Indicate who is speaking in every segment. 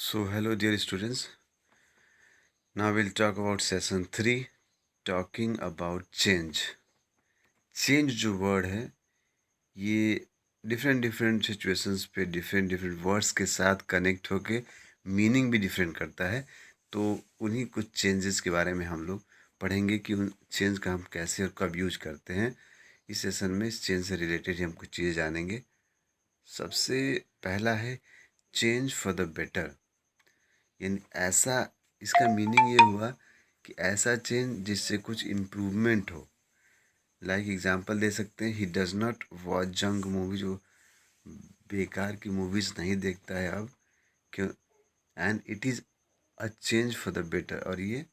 Speaker 1: So, hello, dear students. Now we'll talk about session 3, talking about change. Change जो word है ये different situations पे different words के साथ कनेक्ट होके मीनिंग भी डिफरेंट करता है। तो उन्हीं कुछ चेंजेस के बारे में हम लोग पढ़ेंगे कि उन चेंज का हम कैसे और कब यूज करते हैं। इस सेशन में इस चेंज से रिलेटेड हम कुछ चीज़ें जानेंगे। सबसे पहला है चेंज फॉर द बेटर, यानी ऐसा, इसका मीनिंग ये हुआ कि ऐसा चेंज जिससे कुछ इम्प्रूवमेंट हो। लाइक एग्जांपल दे सकते हैं, he does not watch junk movie, जो बेकार की मूवीज़ नहीं देखता है अब, क्यों, and it is a change for the better, और ये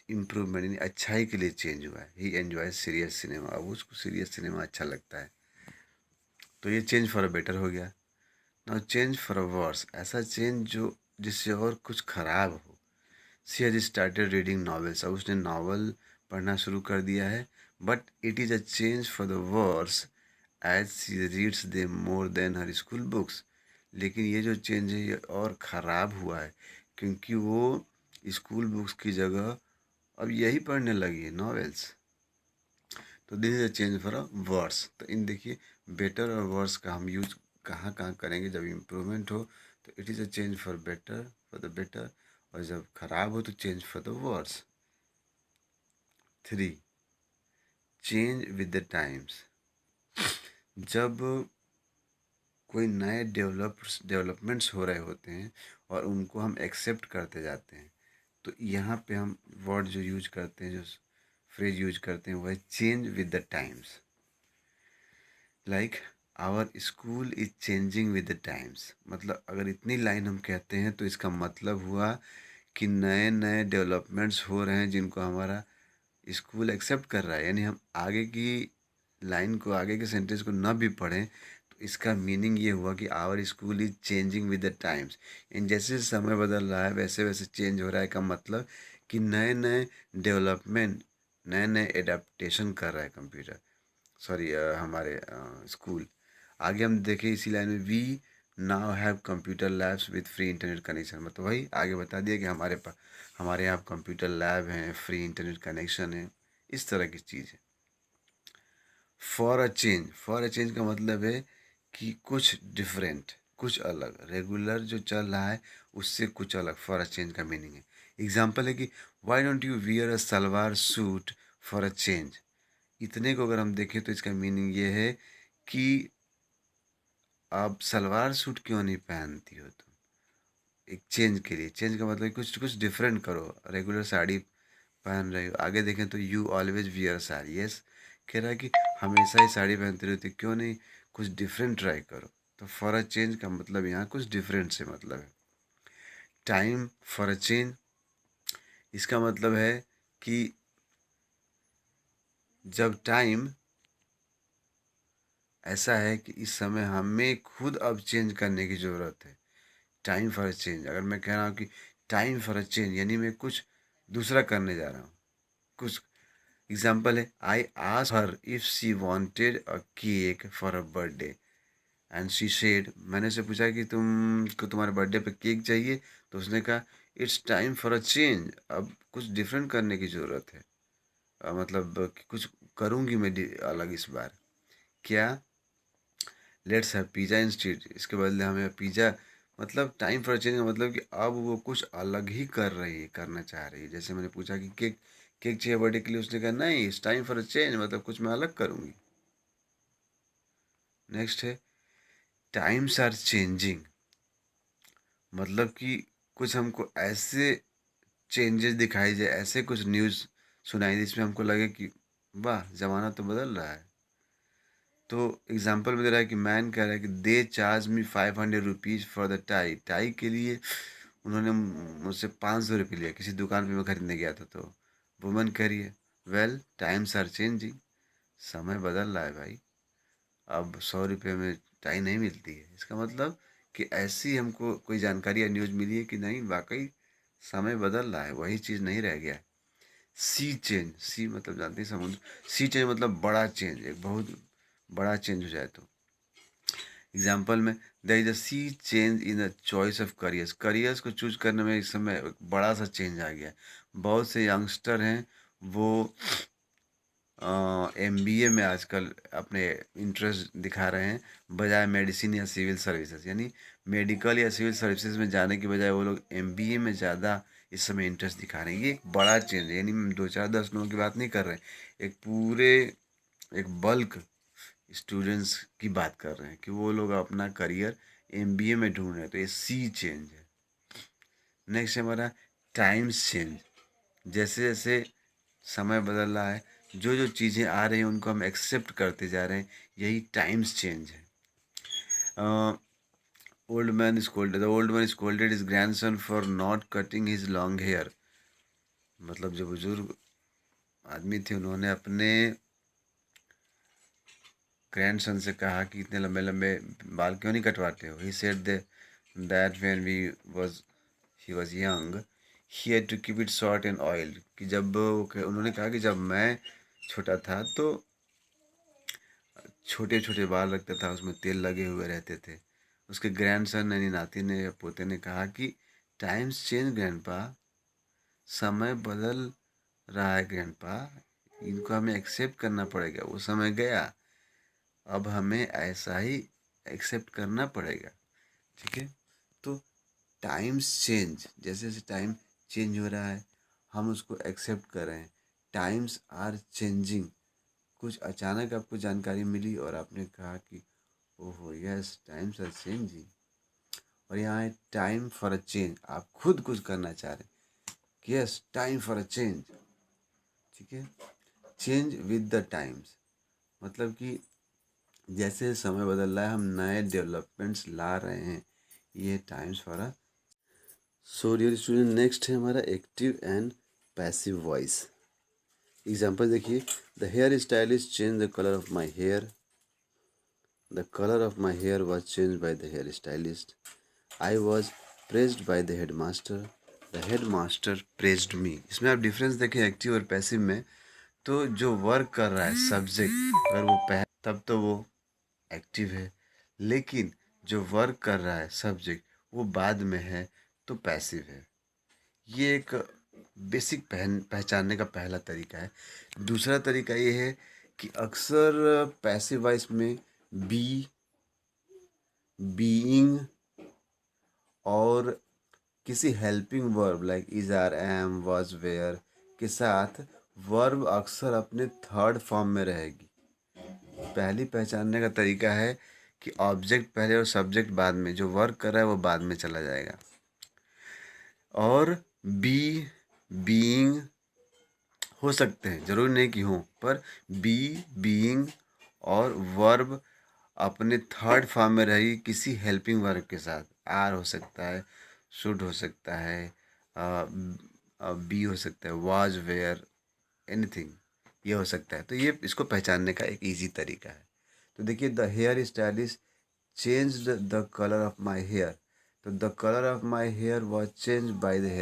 Speaker 1: इम्प्रूवमेंट यानी अच्छाई के लिए चेंज हुआ है। ही एन्जॉय सीरियस सिनेमा, अब उसको सीरियस सिनेमा अच्छा लगता है, तो ये चेंज फॉर अ बेटर हो गया। Now change for a worse, ऐसा चेंज जो जिससे और कुछ ख़राब हो। She has started reading novels, अब उसने नावल पढ़ना शुरू कर दिया है, but it is a change for the worse as she reads them more than her school books. लेकिन ये जो चेंज है ये और ख़राब हुआ है, क्योंकि वो स्कूल बुक्स की जगह अब यही पढ़ने लगी है, नॉवेल्स। तो this is a change for a worse. तो इन देखिए, बेटर और वर्स का हम यूज कहाँ कहाँ करेंगे। जब इम्प्रूवमेंट हो तो it is a change for better, for the better, और जब खराब हो तो change for the worse. 3, change with the times, जब कोई नए डेवलपमेंट्स हो रहे होते हैं और उनको हम एक्सेप्ट करते जाते हैं, तो यहाँ पे हम वर्ड जो यूज करते हैं, जो फ्रेज यूज करते हैं, वह है change with the times. Like our school is changing with the times, मतलब अगर इतनी लाइन हम कहते हैं तो इसका मतलब हुआ कि नए नए डेवलपमेंट्स हो रहे हैं जिनको हमारा स्कूल एक्सेप्ट कर रहा है। यानी हम आगे की लाइन को, आगे के सेंटेंस को न भी पढ़ें तो इसका मीनिंग ये हुआ कि our school is changing with the times. इन जैसे समय बदल रहा है वैसे वैसे चेंज हो रहा है, का मतलब कि नए नए डेवलपमेंट, नए नए एडाप्टेशन कर रहा है कंप्यूटर, सॉरी हमारे स्कूल। आगे हम देखें इसी लाइन में, we now have computer labs with free internet connection, मतलब वही आगे बता दिया कि हमारे यहाँ कंप्यूटर लैब हैं, फ्री इंटरनेट कनेक्शन है, इस तरह की चीज़ है। For a change, for a change का मतलब है कि कुछ डिफरेंट, कुछ अलग, रेगुलर जो चल रहा है उससे कुछ अलग, फॉर अ चेंज का मीनिंग है। एग्जाम्पल है कि why don't you wear a salwar suit for a change. इतने को अगर हम देखें तो इसका मीनिंग ये है कि आप सलवार सूट क्यों नहीं पहनती हो तुम, एक चेंज के लिए। चेंज का मतलब कुछ कुछ डिफरेंट करो, रेगुलर साड़ी पहन रही हो। आगे देखें तो you always wear sari, yes, कह रहा है कि हमेशा ही साड़ी पहनती रहती, क्यों नहीं कुछ डिफरेंट ट्राई करो। तो फॉर अ चेंज का मतलब यहाँ कुछ डिफरेंट से मतलब है। टाइम फॉर अ चेंज, इसका मतलब है कि जब टाइम ऐसा है कि इस समय हमें खुद अब चेंज करने की ज़रूरत है। टाइम फॉर अ चेंज, अगर मैं कह रहा हूँ कि टाइम फॉर अ चेंज, यानी मैं कुछ दूसरा करने जा रहा हूँ, कुछ। एग्जाम्पल है, I asked her if she wanted a cake for a birthday and she said, मैंने उससे पूछा कि तुमको तुम्हारे बर्थडे पे केक चाहिए, तो उसने कहा it's time for a change, अब कुछ डिफरेंट करने की ज़रूरत है। मतलब कि कुछ करूँगी मैं अलग इस बार। क्या, लेट्स हैव पिज़्ज़ा इंस्टीड, इसके बदले हमें पिज़्ज़ा, मतलब टाइम फॉर चेंज का मतलब कि अब वो कुछ अलग ही कर रही है, करना चाह रही है। जैसे मैंने पूछा कि केक केक चाहिए बर्थडे के लिए, उसने कहा नहीं, it's time for a change, मतलब कुछ मैं अलग करूँगी। नेक्स्ट है टाइम्स आर चेंजिंग, मतलब कि कुछ हमको ऐसे चेंजेस दिखाई दे, ऐसे कुछ न्यूज़ सुनाई दे जिसमें हमको लगे कि वाह, ज़माना तो बदल रहा है। तो एग्जांपल में दे रहा है कि मैन कह रहा है कि they charge me 500 rupees for the tie, tie के लिए उन्होंने मुझसे 500 रुपये लिया, किसी दुकान पे मैं खरीदने गया था। तो वुमन कह रही है, वेल टाइम्स आर चेंजिंग, समय बदल रहा है भाई, अब 100 रुपये में टाई नहीं मिलती है। इसका मतलब कि ऐसी हमको कोई जानकारी या न्यूज़ मिली है कि नहीं, वाकई समय बदल रहा है, वही चीज़ नहीं रह गया है। सी चेंज, सी मतलब जानते हैं समुद्र, सी चेंज मतलब बड़ा चेंज, एक बहुत बड़ा चेंज हो जाए तो। एग्जाम्पल में, there is a sea change in the choice of careers. Careers को चूज करने में इस समय एक बड़ा सा चेंज आ गया है। बहुत से यंगस्टर हैं, वो एमबीए में आजकल अपने इंटरेस्ट दिखा रहे हैं, बजाय मेडिसिन या सिविल सर्विसेज। यानी मेडिकल या सिविल सर्विसेज में जाने की बजाय वो लोग एमबीए में ज़्यादा इस समय इंटरेस्ट दिखा रहे हैं। ये एक बड़ा चेंज है। यानी हम 2 4 10 लोगों की बात नहीं कर रहे हैं, एक पूरे एक बल्क स्टूडेंट्स की बात कर रहे हैं कि वो लोग अपना करियर एमबीए में ढूंढ रहे हैं। तो ये सी चेंज है। नेक्स्ट है हमारा टाइम्स चेंज। जैसे जैसे समय बदल रहा है, जो जो चीज़ें आ रही हैं उनको हम एक्सेप्ट करते जा रहे हैं, यही टाइम्स चेंज है। Old man scolded his grandson for not cutting his long hair. मतलब जो बुजुर्ग आदमी थे, उन्होंने अपने ग्रैंडसन से कहा कि इतने लंबे लंबे बाल क्यों नहीं कटवाते हो। He said that when he was young he had to keep it short and oiled. कि जब उन्होंने कहा कि जब मैं छोटा था तो छोटे छोटे बाल रखता था, उसमें तेल लगे हुए रहते थे। उसके ग्रैंडसन यानी नाती ने या पोते ने कहा कि टाइम्स चेंज ग्रैंडपा, समय बदल रहा है ग्रैंडपा, इनको हमें एक्सेप्ट करना पड़ेगा। वो समय गया, अब हमें ऐसा ही एक्सेप्ट करना पड़ेगा। ठीक है। तो टाइम्स चेंज, जैसे जैसे टाइम चेंज हो रहा है हम उसको एक्सेप्ट कर रहे हैं। Times are changing. कुछ अचानक आपको जानकारी मिली और आपने कहा कि ओहो यस टाइम्स आर चेंजिंग, और यहाँ है टाइम फॉर अ चेंज। आप खुद कुछ करना चाह रहे हैं कि yes time for a change. ठीक है। चेंज विद द टाइम्स, मतलब कि जैसे समय बदल रहा है हम नए डेवलपमेंट्स ला रहे हैं, ये times for a. So dear student, next है हमारा active and passive voice. Example देखिए, the hair stylist change the colour of my hair. The color of my hair was changed by the hairstylist. I was praised by the headmaster. The headmaster praised me. इसमें आप difference देखें active और passive में, तो जो work कर रहा है सब्जेक्ट, अगर वो तब तो वो एक्टिव है, लेकिन जो वर्क कर रहा है सब्जेक्ट वो बाद में है तो पैसिव है। ये एक बेसिक पहचानने का पहला तरीका है। दूसरा तरीका ये है कि अक्सर पैसिव वॉइस में बी, बीइंग और किसी helping verb like is, are, am, was, were के साथ वर्ब अक्सर अपने थर्ड फॉर्म में रहेगी। पहली पहचानने का तरीका है कि ऑब्जेक्ट पहले और सब्जेक्ट बाद में, जो वर्क कर रहा है वो बाद में चला जाएगा। और बी, बीइंग हो सकते हैं, जरूरी नहीं कि हो, पर बी, बीइंग और वर्ब अपने थर्ड फॉर्म में रहेगी किसी हेल्पिंग वर्ब के साथ। आर हो सकता है, शुड हो सकता है, बी हो सकता है, वाज, वेयर, एनीथिंग ये हो सकता है। तो ये इसको पहचानने का एक इजी तरीका है। तो देखिए, the hair stylist change the colour of my hair. तो the colour of my hair was change by the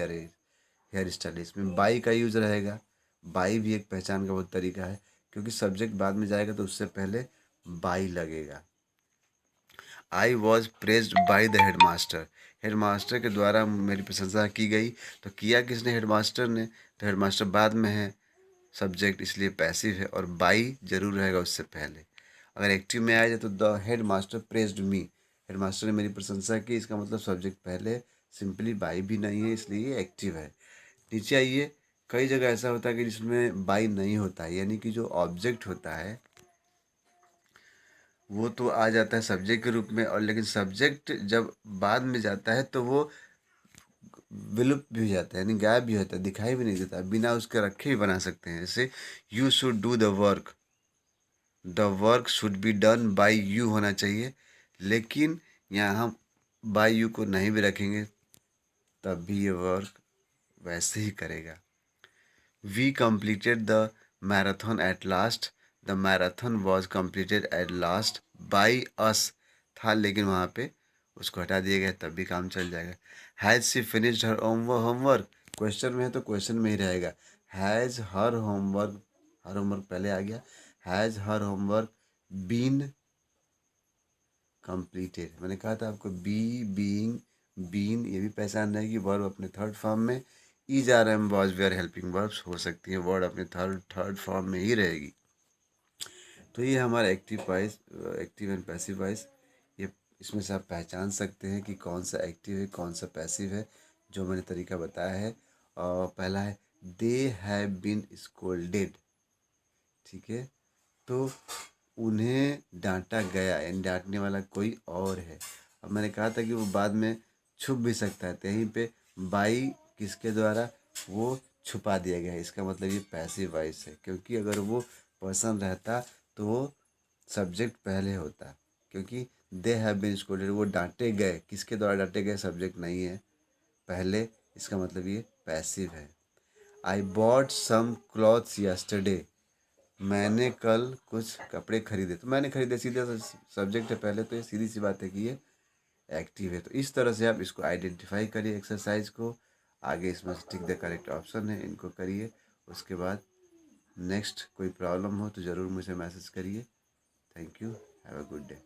Speaker 1: hair stylist में बाई का यूज रहेगा। बाई भी एक पहचान का बहुत तरीका है, क्योंकि सब्जेक्ट बाद में जाएगा तो उससे पहले बाई लगेगा। I was praised by the headmaster. Headmaster के द्वारा मेरी प्रशंसा की गई। तो किया किसने? हेडमास्टर ने। तो हेडमास्टर बाद में है सब्जेक्ट, इसलिए पैसिव है, और बाई जरूर रहेगा उससे पहले। अगर एक्टिव में आ जाए तो the head master praised me, headmaster ने मेरी प्रशंसा की, इसका मतलब सब्जेक्ट पहले, सिंपली बाई भी नहीं है, इसलिए ये एक्टिव है। नीचे आइए, कई जगह ऐसा होता है कि जिसमें बाई नहीं होता है, यानी कि जो ऑब्जेक्ट होता है वो तो आ जाता है सब्जेक्ट के रूप में, और लेकिन सब्जेक्ट जब बाद में जाता है तो वो विलुप्त भी हो जाता है, यानी गायब भी होता है, दिखाई भी नहीं देता। बिना उसके रखे भी बना सकते हैं। जैसे you should do the work, the work should be done by you होना चाहिए, लेकिन यहाँ हम बाय यू को नहीं भी रखेंगे तब भी ये वर्क वैसे ही करेगा। We completed the marathon at last. The marathon was completed at last by us था, लेकिन वहाँ पे उसको हटा दिया गया, तब भी काम चल जाएगा। Has she finished her homework, question में है तो क्वेश्चन में ही रहेगा। हैज़ हर होमवर्क पहले आ गया। Has her homework been completed. मैंने कहा था आपको बी, बीइंग, बीन ये भी पहचान रहेगी। वर्ब अपने थर्ड फॉर्म में, is, are, am, was, were, helping verbs हो सकती हैं, वर्ड अपने थर्ड फॉर्म में ही रहेगी। तो ये हमारा active voice, active and passive voice. ये इसमें से आप पहचान सकते हैं कि कौन सा एक्टिव है कौन सा पैसिव है, जो मैंने तरीका बताया है। और पहला है दे हैव बीन स्कोल्डेड, ठीक है। तो उन्हें डांटा गया, यानी डांटने वाला कोई और है। अब मैंने कहा था कि वो बाद में छुप भी सकता है, तो यहीं पे बाई किसके द्वारा, वो छुपा दिया गया है, इसका मतलब ये पैसिव वॉइस है। क्योंकि अगर वो पर्सन रहता तो वो सब्जेक्ट पहले होता, क्योंकि दे हैव बीन स्कोल्डेड, वो डांटे गए, किसके द्वारा डांटे गए, सब्जेक्ट नहीं है पहले, इसका मतलब ये पैसिव है। I bought some clothes yesterday, मैंने कल कुछ कपड़े खरीदे, तो मैंने खरीदे सीधे सब्जेक्ट है पहले, तो ये सीधी सी बात है कि ये एक्टिव है। तो इस तरह से आप इसको आइडेंटिफाई करिए एक्सरसाइज को। आगे इसमें से टिक द करेक्ट ऑप्शन है, इनको करिए। उसके बाद नेक्स्ट कोई प्रॉब्लम हो तो ज़रूर मुझे मैसेज करिए। Thank you, have a good day.